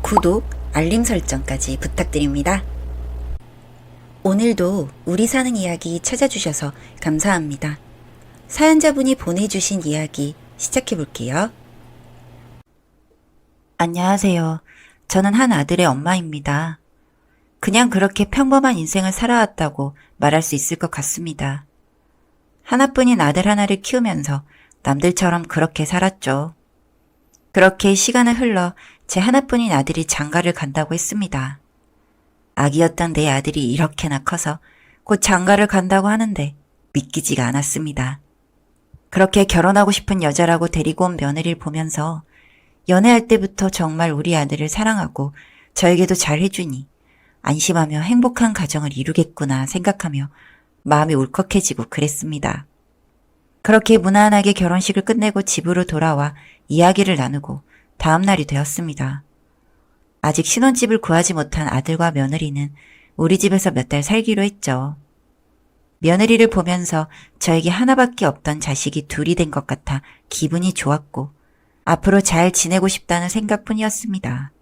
구독, 알림 설정까지 부탁드립니다. 오늘도 우리 사는 이야기 찾아주셔서 감사합니다. 사연자분이 보내주신 이야기 시작해볼게요. 안녕하세요. 저는 한 아들의 엄마입니다. 그냥 그렇게 평범한 인생을 살아왔다고 말할 수 있을 것 같습니다. 하나뿐인 아들 하나를 키우면서 남들처럼 그렇게 살았죠. 그렇게 시간은 흘러 제 하나뿐인 아들이 장가를 간다고 했습니다. 아기였던 내 아들이 이렇게나 커서 곧 장가를 간다고 하는데 믿기지가 않았습니다. 그렇게 결혼하고 싶은 여자라고 데리고 온 며느리를 보면서 연애할 때부터 정말 우리 아들을 사랑하고 저에게도 잘해주니 안심하며 행복한 가정을 이루겠구나 생각하며 마음이 울컥해지고 그랬습니다. 그렇게 무난하게 결혼식을 끝내고 집으로 돌아와 이야기를 나누고 다음 날이 되었습니다. 아직 신혼집을 구하지 못한 아들과 며느리는 우리 집에서 몇 달 살기로 했죠. 며느리를 보면서 저에게 하나밖에 없던 자식이 둘이 된 것 같아 기분이 좋았고 앞으로 잘 지내고 싶다는 생각뿐이었습니다.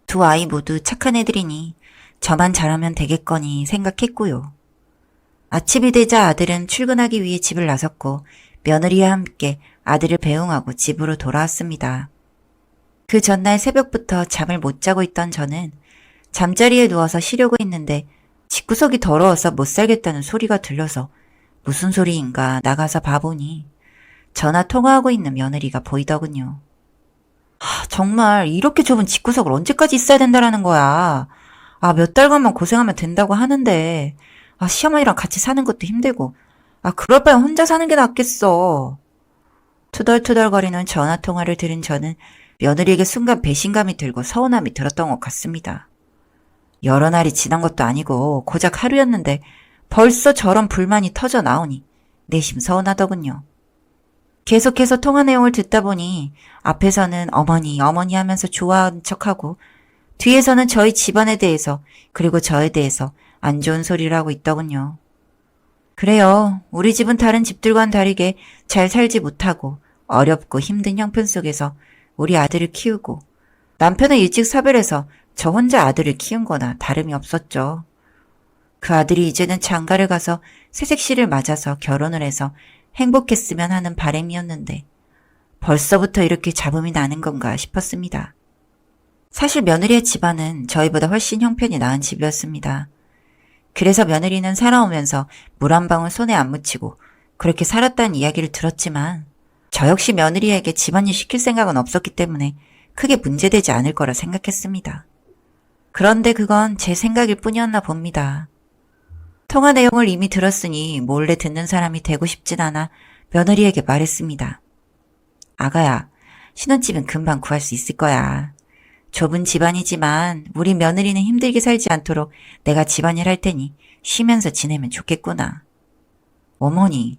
두 아이 모두 착한 애들이니 저만 잘하면 되겠거니 생각했고요. 아침이 되자 아들은 출근하기 위해 집을 나섰고 며느리와 함께 아들을 배웅하고 집으로 돌아왔습니다. 그 전날 새벽부터 잠을 못 자고 있던 저는 잠자리에 누워서 쉬려고 했는데 집구석이 더러워서 못 살겠다는 소리가 들려서 무슨 소리인가 나가서 봐보니 전화 통화하고 있는 며느리가 보이더군요. 정말 이렇게 좁은 집구석을 언제까지 있어야 된다라는 거야. 몇 달간만 고생하면 된다고 하는데 시어머니랑 같이 사는 것도 힘들고 그럴 바엔 혼자 사는 게 낫겠어. 투덜투덜거리는 전화통화를 들은 저는 며느리에게 순간 배신감이 들고 서운함이 들었던 것 같습니다. 여러 날이 지난 것도 아니고 고작 하루였는데 벌써 저런 불만이 터져 나오니 내심 서운하더군요. 계속해서 통화 내용을 듣다 보니 앞에서는 어머니 어머니 하면서 좋아하는 척하고 뒤에서는 저희 집안에 대해서 그리고 저에 대해서 안 좋은 소리를 하고 있더군요. 그래요. 우리 집은 다른 집들과는 다르게 잘 살지 못하고 어렵고 힘든 형편 속에서 우리 아들을 키우고 남편은 일찍 사별해서 저 혼자 아들을 키운 거나 다름이 없었죠. 그 아들이 이제는 장가를 가서 새색시를 맞아서 결혼을 해서 행복했으면 하는 바람이었는데 벌써부터 이렇게 잡음이 나는 건가 싶었습니다. 사실 며느리의 집안은 저희보다 훨씬 형편이 나은 집이었습니다. 그래서 며느리는 살아오면서 물 한 방울 손에 안 묻히고 그렇게 살았다는 이야기를 들었지만 저 역시 며느리에게 집안일 시킬 생각은 없었기 때문에 크게 문제되지 않을 거라 생각했습니다. 그런데 그건 제 생각일 뿐이었나 봅니다. 통화 내용을 이미 들었으니 몰래 듣는 사람이 되고 싶진 않아 며느리에게 말했습니다. 아가야, 신혼집은 금방 구할 수 있을 거야. 좁은 집안이지만 우리 며느리는 힘들게 살지 않도록 내가 집안일 할 테니 쉬면서 지내면 좋겠구나. 어머니,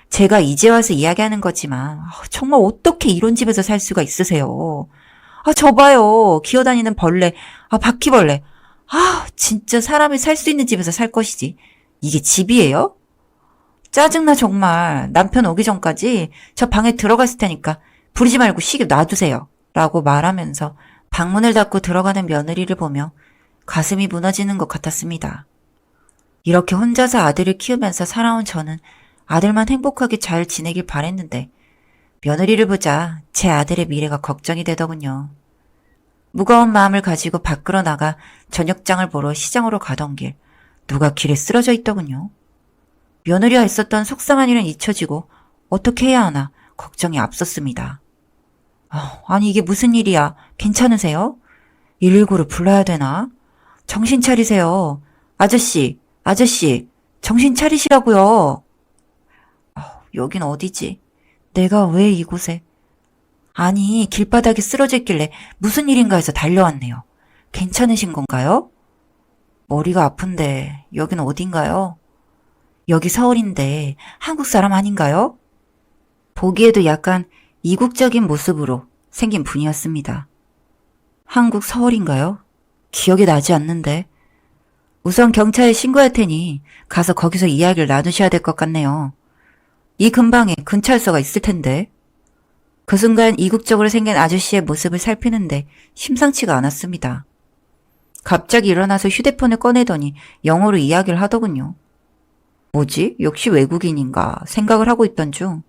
제가 이제 와서 이야기하는 거지만 정말 어떻게 이런 집에서 살 수가 있으세요? 저 봐요. 기어다니는 벌레, 바퀴벌레. 진짜 사람이 살 수 있는 집에서 살 것이지. 이게 집이에요? 짜증나 정말. 남편 오기 전까지 저 방에 들어갔을 테니까 부리지 말고 쉬게 놔두세요. 라고 말하면서 방문을 닫고 들어가는 며느리를 보며 가슴이 무너지는 것 같았습니다. 이렇게 혼자서 아들을 키우면서 살아온 저는 아들만 행복하게 잘 지내길 바랬는데 며느리를 보자 제 아들의 미래가 걱정이 되더군요. 무거운 마음을 가지고 밖으로 나가 저녁장을 보러 시장으로 가던 길 누가 길에 쓰러져 있더군요. 며느리와 있었던 속상한 일은 잊혀지고 어떻게 해야 하나 걱정이 앞섰습니다. 아니 이게 무슨 일이야? 괜찮으세요? 119를 불러야 되나? 정신 차리세요. 아저씨, 정신 차리시라고요. 여긴 어디지? 내가 왜 이곳에? 아니 길바닥에 쓰러져 있길래 무슨 일인가 해서 달려왔네요. 괜찮으신 건가요? 머리가 아픈데 여긴 어딘가요? 여기 서울인데 한국 사람 아닌가요? 보기에도 약간 이국적인 모습으로 생긴 분이었습니다. 한국 서울인가요? 기억이 나지 않는데. 우선 경찰에 신고할 테니 가서 거기서 이야기를 나누셔야 될 것 같네요. 이 근방에 근찰서가 있을 텐데. 그 순간 이국적으로 생긴 아저씨의 모습을 살피는데 심상치가 않았습니다. 갑자기 일어나서 휴대폰을 꺼내더니 영어로 이야기를 하더군요. 뭐지? 역시 외국인인가 생각을 하고 있던 중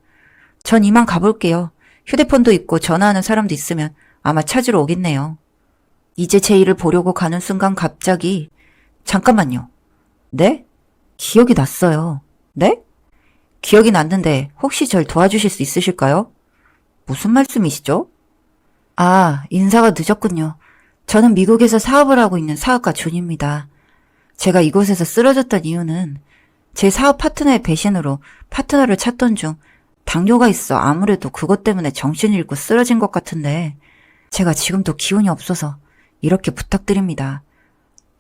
전 이만 가볼게요. 휴대폰도 있고 전화하는 사람도 있으면 아마 찾으러 오겠네요. 이제 제 일을 보려고 가는 순간 갑자기 잠깐만요. 네? 기억이 났어요. 네? 기억이 났는데 혹시 절 도와주실 수 있으실까요? 무슨 말씀이시죠? 아, 인사가 늦었군요. 저는 미국에서 사업을 하고 있는 사업가 존입니다. 제가 이곳에서 쓰러졌던 이유는 제 사업 파트너의 배신으로 파트너를 찾던 중 당뇨가 있어 아무래도 그것 때문에 정신을 잃고 쓰러진 것 같은데 제가 지금도 기운이 없어서 이렇게 부탁드립니다.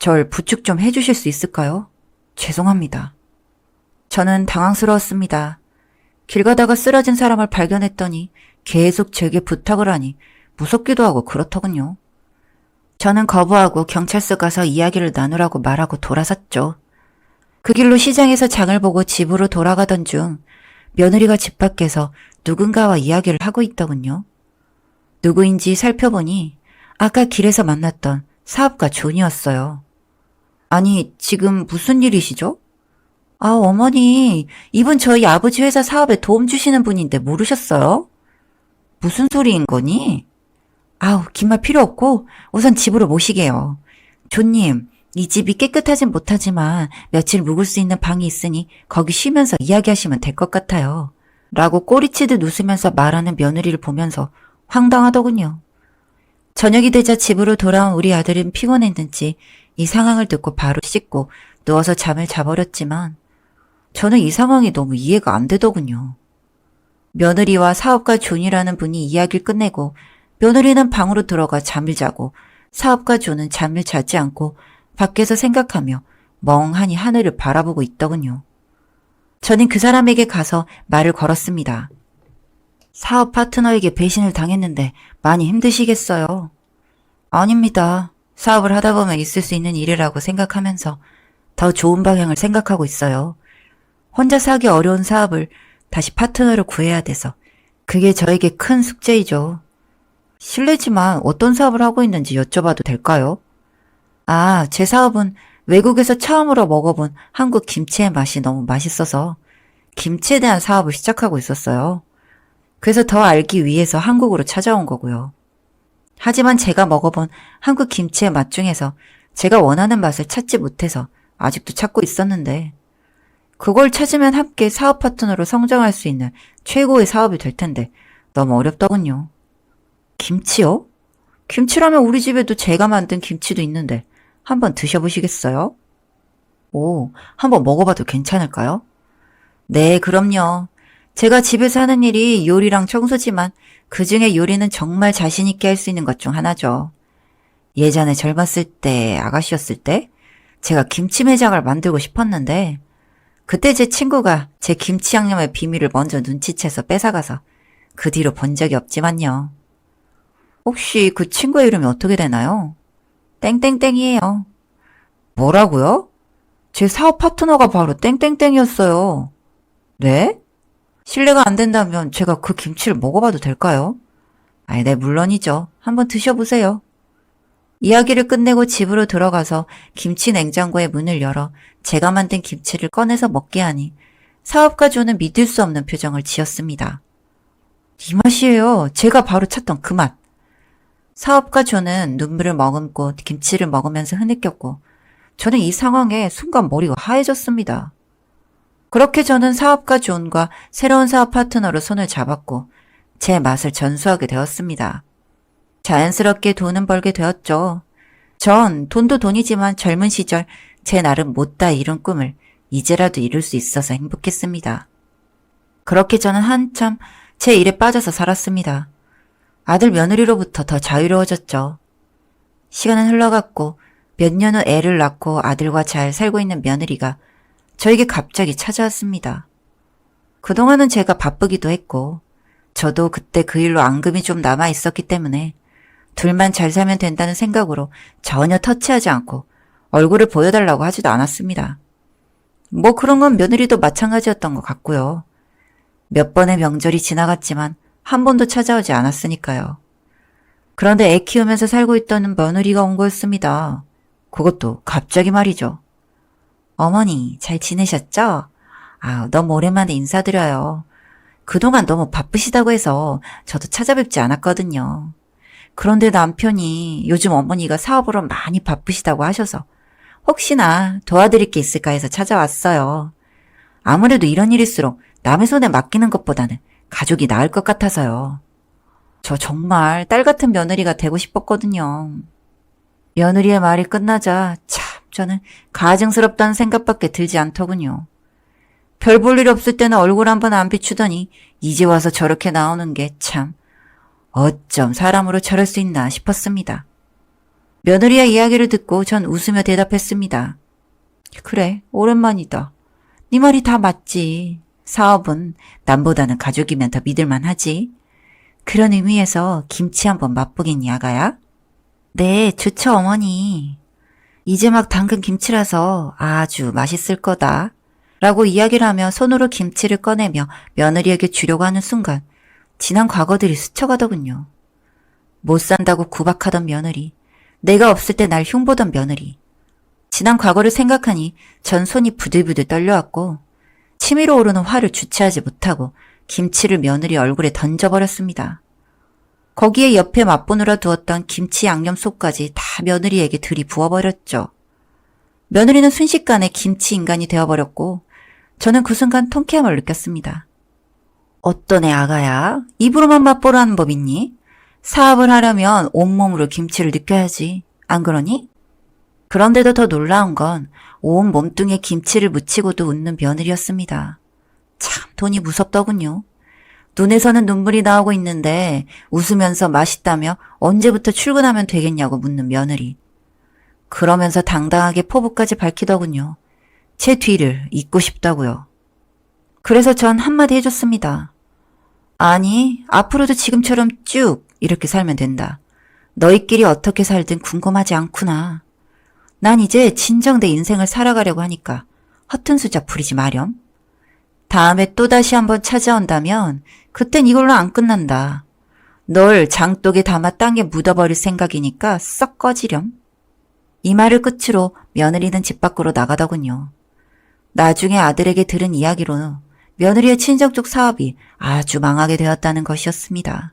절 부축 좀 해주실 수 있을까요? 죄송합니다. 저는 당황스러웠습니다. 길 가다가 쓰러진 사람을 발견했더니 계속 제게 부탁을 하니 무섭기도 하고 그렇더군요. 저는 거부하고 경찰서 가서 이야기를 나누라고 말하고 돌아섰죠. 그 길로 시장에서 장을 보고 집으로 돌아가던 중 며느리가 집 밖에서 누군가와 이야기를 하고 있더군요. 누구인지 살펴보니 아까 길에서 만났던 사업가 존이었어요. 아니, 지금 무슨 일이시죠? 아, 어머니, 이분 저희 아버지 회사 사업에 도움 주시는 분인데 모르셨어요? 무슨 소리인 거니? 아우, 긴 말 필요 없고 우선 집으로 모시게요. 존님, 이 집이 깨끗하진 못하지만 며칠 묵을 수 있는 방이 있으니 거기 쉬면서 이야기하시면 될 것 같아요. 라고 꼬리치듯 웃으면서 말하는 며느리를 보면서 황당하더군요. 저녁이 되자 집으로 돌아온 우리 아들은 피곤했는지 이 상황을 듣고 바로 씻고 누워서 잠을 자버렸지만 저는 이 상황이 너무 이해가 안 되더군요. 며느리와 사업가 존이라는 분이 이야기를 끝내고 며느리는 방으로 들어가 잠을 자고 사업가 존은 잠을 자지 않고 밖에서 생각하며 멍하니 하늘을 바라보고 있더군요. 저는 그 사람에게 가서 말을 걸었습니다. 사업 파트너에게 배신을 당했는데 많이 힘드시겠어요? 아닙니다. 사업을 하다 보면 있을 수 있는 일이라고 생각하면서 더 좋은 방향을 생각하고 있어요. 혼자서 하기 어려운 사업을 다시 파트너를 구해야 돼서 그게 저에게 큰 숙제이죠. 실례지만 어떤 사업을 하고 있는지 여쭤봐도 될까요? 아, 제 사업은 외국에서 처음으로 먹어본 한국 김치의 맛이 너무 맛있어서 김치에 대한 사업을 시작하고 있었어요. 그래서 더 알기 위해서 한국으로 찾아온 거고요. 하지만 제가 먹어본 한국 김치의 맛 중에서 제가 원하는 맛을 찾지 못해서 아직도 찾고 있었는데 그걸 찾으면 함께 사업 파트너로 성장할 수 있는 최고의 사업이 될 텐데 너무 어렵더군요. 김치요? 김치라면 우리 집에도 제가 만든 김치도 있는데 한번 드셔보시겠어요? 오, 한번 먹어봐도 괜찮을까요? 네, 그럼요. 제가 집에서 하는 일이 요리랑 청소지만 그중에 요리는 정말 자신 있게 할 수 있는 것 중 하나죠. 예전에 젊었을 때, 아가씨였을 때 제가 김치 매장을 만들고 싶었는데 그때 제 친구가 제 김치 양념의 비밀을 먼저 눈치채서 뺏어가서 그 뒤로 본 적이 없지만요. 혹시 그 친구의 이름이 어떻게 되나요? 땡땡땡이에요. 뭐라고요? 제 사업 파트너가 바로 땡땡땡이었어요. 네? 실례가 안 된다면 제가 그 김치를 먹어봐도 될까요? 아이, 네, 물론이죠. 한번 드셔보세요. 이야기를 끝내고 집으로 들어가서 김치 냉장고의 문을 열어 제가 만든 김치를 꺼내서 먹게 하니 사업가 조는 믿을 수 없는 표정을 지었습니다. 이 맛이에요. 제가 바로 찾던 그 맛. 사업가 조는 눈물을 머금고 김치를 먹으면서 흐느꼈고 저는 이 상황에 순간 머리가 하얘졌습니다. 그렇게 저는 사업가 존과 새로운 사업 파트너로 손을 잡았고 제 맛을 전수하게 되었습니다. 자연스럽게 돈은 벌게 되었죠. 전 돈도 돈이지만 젊은 시절 제 나름 못다 이룬 꿈을 이제라도 이룰 수 있어서 행복했습니다. 그렇게 저는 한참 제 일에 빠져서 살았습니다. 아들 며느리로부터 더 자유로워졌죠. 시간은 흘러갔고 몇 년 후 애를 낳고 아들과 잘 살고 있는 며느리가 저에게 갑자기 찾아왔습니다. 그동안은 제가 바쁘기도 했고 저도 그때 그 일로 앙금이 좀 남아 있었기 때문에 둘만 잘 살면 된다는 생각으로 전혀 터치하지 않고 얼굴을 보여달라고 하지도 않았습니다. 뭐 그런 건 며느리도 마찬가지였던 것 같고요. 몇 번의 명절이 지나갔지만 한 번도 찾아오지 않았으니까요. 그런데 애 키우면서 살고 있던 며느리가 온 거였습니다. 그것도 갑자기 말이죠. 어머니, 잘 지내셨죠? 너무 오랜만에 인사드려요. 그동안 너무 바쁘시다고 해서 저도 찾아뵙지 않았거든요. 그런데 남편이 요즘 어머니가 사업으로 많이 바쁘시다고 하셔서 혹시나 도와드릴 게 있을까 해서 찾아왔어요. 아무래도 이런 일일수록 남의 손에 맡기는 것보다는 가족이 나을 것 같아서요. 저 정말 딸 같은 며느리가 되고 싶었거든요. 며느리의 말이 끝나자 참 저는 가증스럽다는 생각밖에 들지 않더군요. 별 볼 일 없을 때는 얼굴 한번 안 비추더니 이제 와서 저렇게 나오는 게 참 어쩜 사람으로 저럴 수 있나 싶었습니다. 며느리의 이야기를 듣고 전 웃으며 대답했습니다. 그래, 오랜만이다. 네 말이 다 맞지. 사업은 남보다는 가족이면 더 믿을만 하지. 그런 의미에서 김치 한번 맛보겠니, 아가야? 네, 좋죠, 어머니. 이제 막 담근 김치라서 아주 맛있을 거다. 라고 이야기를 하며 손으로 김치를 꺼내며 며느리에게 주려고 하는 순간 지난 과거들이 스쳐가더군요. 못 산다고 구박하던 며느리, 내가 없을 때 날 흉보던 며느리. 지난 과거를 생각하니 전 손이 부들부들 떨려왔고 치밀어 오르는 화를 주체하지 못하고 김치를 며느리 얼굴에 던져버렸습니다. 거기에 옆에 맛보느라 두었던 김치 양념 속까지 다 며느리에게 들이부어버렸죠. 며느리는 순식간에 김치 인간이 되어버렸고 저는 그 순간 통쾌함을 느꼈습니다. 어떤 애 아가야? 입으로만 맛보라는 법 있니? 사업을 하려면 온몸으로 김치를 느껴야지. 안 그러니? 그런데도 더 놀라운 건 온 몸뚱이에 김치를 묻히고도 웃는 며느리였습니다. 참 돈이 무섭더군요. 눈에서는 눈물이 나오고 있는데 웃으면서 맛있다며 언제부터 출근하면 되겠냐고 묻는 며느리. 그러면서 당당하게 포부까지 밝히더군요. 제 뒤를 잇고 싶다고요. 그래서 전 한마디 해줬습니다. 아니, 앞으로도 지금처럼 쭉 이렇게 살면 된다. 너희끼리 어떻게 살든 궁금하지 않구나. 난 이제 진정 내 인생을 살아가려고 하니까 허튼 수작 부리지 마렴. 다음에 또다시 한번 찾아온다면 그땐 이걸로 안 끝난다. 널 장독에 담아 땅에 묻어버릴 생각이니까 썩 꺼지렴. 이 말을 끝으로 며느리는 집 밖으로 나가더군요. 나중에 아들에게 들은 이야기로 며느리의 친정 쪽 사업이 아주 망하게 되었다는 것이었습니다.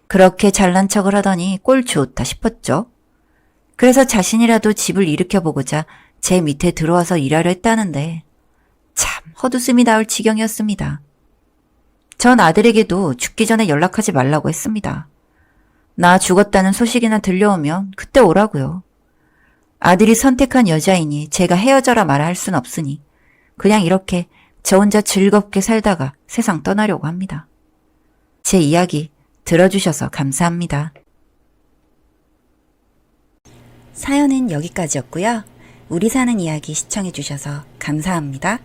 그렇게 잘난 척을 하더니 꼴 좋다 싶었죠. 그래서 자신이라도 집을 일으켜보고자 제 밑에 들어와서 일하려 했다는데 참 헛웃음이 나올 지경이었습니다. 전 아들에게도 죽기 전에 연락하지 말라고 했습니다. 나 죽었다는 소식이나 들려오면 그때 오라고요. 아들이 선택한 여자이니 제가 헤어져라 말아 할 순 없으니 그냥 이렇게 저 혼자 즐겁게 살다가 세상 떠나려고 합니다. 제 이야기 들어주셔서 감사합니다. 사연은 여기까지였고요. 우리 사는 이야기 시청해주셔서 감사합니다.